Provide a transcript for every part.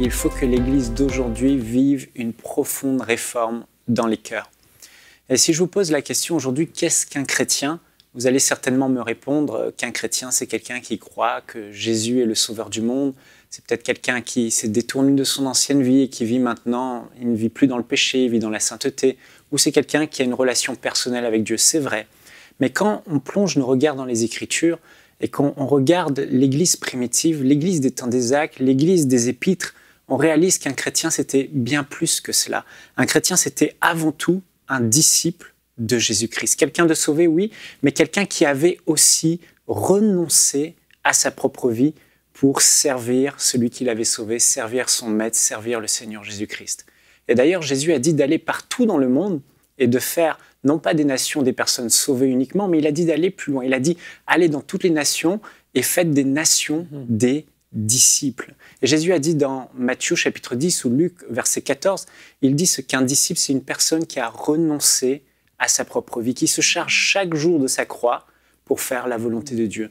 il faut que l'Église d'aujourd'hui vive une profonde réforme dans les cœurs. Et si je vous pose la question aujourd'hui, qu'est-ce qu'un chrétien ? Vous allez certainement me répondre qu'un chrétien, c'est quelqu'un qui croit que Jésus est le sauveur du monde. C'est peut-être quelqu'un qui s'est détourné de son ancienne vie et qui vit maintenant, il ne vit plus dans le péché, il vit dans la sainteté. Ou c'est quelqu'un qui a une relation personnelle avec Dieu, c'est vrai. Mais quand on plonge nos regards dans les Écritures et qu'on regarde l'Église primitive, l'Église des temps des Actes, l'Église des Épîtres, on réalise qu'un chrétien, c'était bien plus que cela. Un chrétien, c'était avant tout un disciple de Jésus-Christ. Quelqu'un de sauvé, oui, mais quelqu'un qui avait aussi renoncé à sa propre vie pour servir celui qui l'avait sauvé, servir son maître, servir le Seigneur Jésus-Christ. Et d'ailleurs, Jésus a dit d'aller partout dans le monde et de faire, non pas des nations, des personnes sauvées uniquement, mais il a dit d'aller plus loin. Il a dit, allez dans toutes les nations et faites des nations des disciples. Et Jésus a dit dans Matthieu chapitre 10 ou Luc verset 14, il dit ce qu'un disciple, c'est une personne qui a renoncé à sa propre vie, qui se charge chaque jour de sa croix pour faire la volonté de Dieu,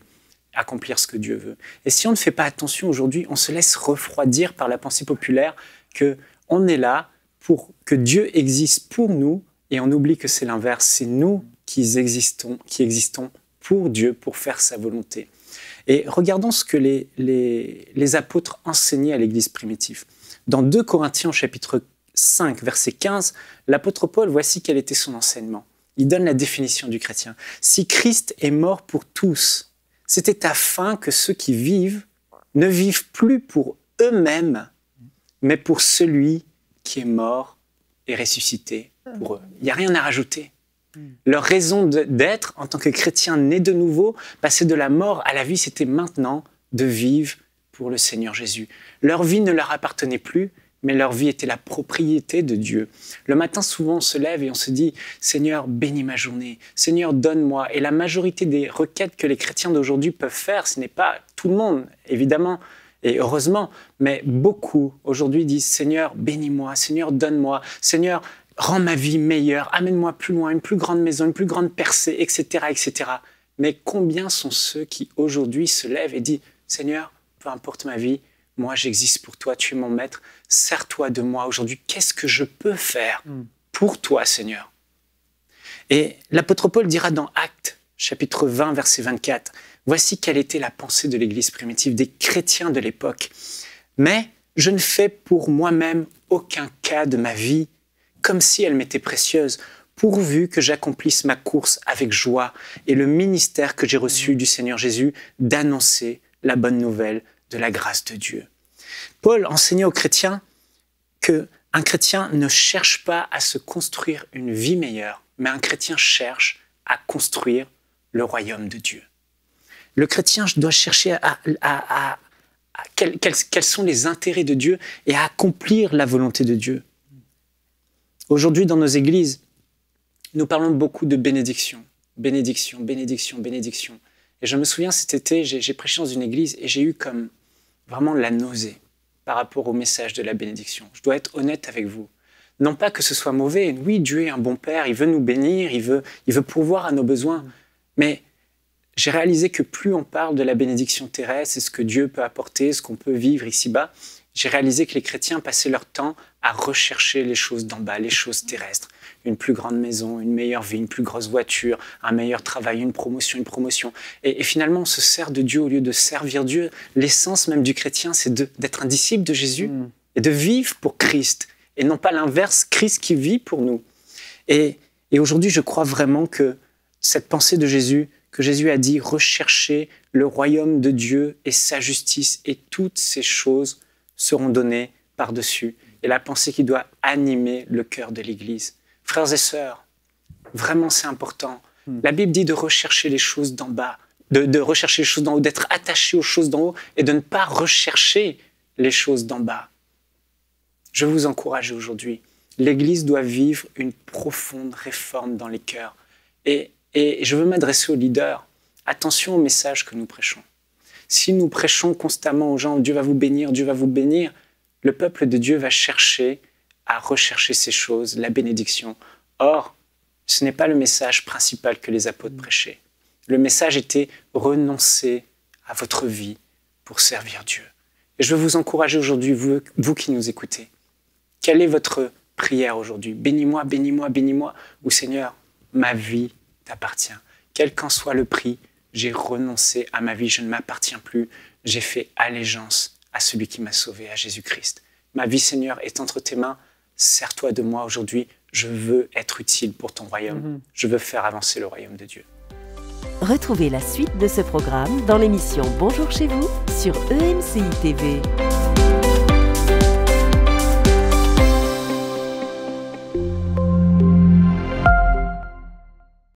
accomplir ce que Dieu veut. Et si on ne fait pas attention aujourd'hui, on se laisse refroidir par la pensée populaire qu'on est là pour que Dieu existe pour nous et on oublie que c'est l'inverse, c'est nous qui existons pour Dieu, pour faire sa volonté. Et regardons ce que les apôtres enseignaient à l'Église primitive. Dans 2 Corinthiens chapitre 5, verset 15, l'apôtre Paul, voici quel était son enseignement. Il donne la définition du chrétien. Si Christ est mort pour tous, c'était afin que ceux qui vivent ne vivent plus pour eux-mêmes, mais pour celui qui est mort et ressuscité pour eux. Il n'y a rien à rajouter. Leur raison d'être en tant que chrétiens nés de nouveau, passer de la mort à la vie, c'était maintenant de vivre pour le Seigneur Jésus. Leur vie ne leur appartenait plus, mais leur vie était la propriété de Dieu. Le matin, souvent, on se lève et on se dit « Seigneur, bénis ma journée. Seigneur, donne-moi. » Et la majorité des requêtes que les chrétiens d'aujourd'hui peuvent faire, ce n'est pas tout le monde, évidemment, et heureusement, mais beaucoup aujourd'hui disent « Seigneur, bénis-moi. Seigneur, donne-moi. Seigneur, rends ma vie meilleure. Amène-moi plus loin, une plus grande maison, une plus grande percée, etc. etc. » Mais combien sont ceux qui aujourd'hui se lèvent et disent « Seigneur, peu importe ma vie, moi, j'existe pour toi, tu es mon maître, sers-toi de moi aujourd'hui. Qu'est-ce que je peux faire pour toi, Seigneur ?» Et l'apôtre Paul dira dans Actes, chapitre 20, verset 24, « Voici quelle était la pensée de l'Église primitive, des chrétiens de l'époque. Mais je ne fais pour moi-même aucun cas de ma vie, comme si elle m'était précieuse, pourvu que j'accomplisse ma course avec joie et le ministère que j'ai reçu du Seigneur Jésus d'annoncer la bonne nouvelle de la grâce de Dieu. » Paul enseignait aux chrétiens qu'un chrétien ne cherche pas à se construire une vie meilleure, mais un chrétien cherche à construire le royaume de Dieu. Le chrétien doit chercher quels sont les intérêts de Dieu et à accomplir la volonté de Dieu. Aujourd'hui, dans nos églises, nous parlons beaucoup de bénédiction. Bénédiction, bénédiction, bénédiction. Et je me souviens, cet été, j'ai prêché dans une église et j'ai eu comme vraiment la nausée par rapport au message de la bénédiction. Je dois être honnête avec vous. Non pas que ce soit mauvais. Oui, Dieu est un bon Père, il veut nous bénir, il veut pourvoir à nos besoins. Mais j'ai réalisé que plus on parle de la bénédiction terrestre et ce que Dieu peut apporter, ce qu'on peut vivre ici-bas, j'ai réalisé que les chrétiens passaient leur temps à rechercher les choses d'en bas, les choses terrestres. Une plus grande maison, une meilleure vie, une plus grosse voiture, un meilleur travail, une promotion. Et finalement, on se sert de Dieu au lieu de servir Dieu. L'essence même du chrétien, c'est d'être un disciple de Jésus et de vivre pour Christ. Et non pas l'inverse, Christ qui vit pour nous. Et aujourd'hui, je crois vraiment que cette pensée de Jésus, que Jésus a dit, recherchez le royaume de Dieu et sa justice, et toutes ces choses seront données par-dessus. Et la pensée qui doit animer le cœur de l'Église. Frères et sœurs, vraiment c'est important. La Bible dit de rechercher les choses d'en bas, de rechercher les choses d'en haut, d'être attaché aux choses d'en haut et de ne pas rechercher les choses d'en bas. Je vous encourage aujourd'hui. L'Église doit vivre une profonde réforme dans les cœurs. Et je veux m'adresser aux leaders. Attention au message que nous prêchons. Si nous prêchons constamment aux gens « Dieu va vous bénir, Dieu va vous bénir », le peuple de Dieu va chercher à rechercher ces choses, la bénédiction. Or, ce n'est pas le message principal que les apôtres prêchaient. Le message était « renoncer à votre vie pour servir Dieu ». Et je veux vous encourager aujourd'hui, vous qui nous écoutez. Quelle est votre prière aujourd'hui? Bénis-moi, bénis-moi, bénis-moi. Ou Seigneur, ma vie t'appartient. Quel qu'en soit le prix, j'ai renoncé à ma vie, je ne m'appartiens plus. J'ai fait allégeance à celui qui m'a sauvé, à Jésus-Christ. Ma vie, Seigneur, est entre tes mains. Sers-toi de moi aujourd'hui. Je veux être utile pour ton royaume. Je veux faire avancer le royaume de Dieu. Retrouvez la suite de ce programme dans l'émission Bonjour chez vous sur EMCI TV.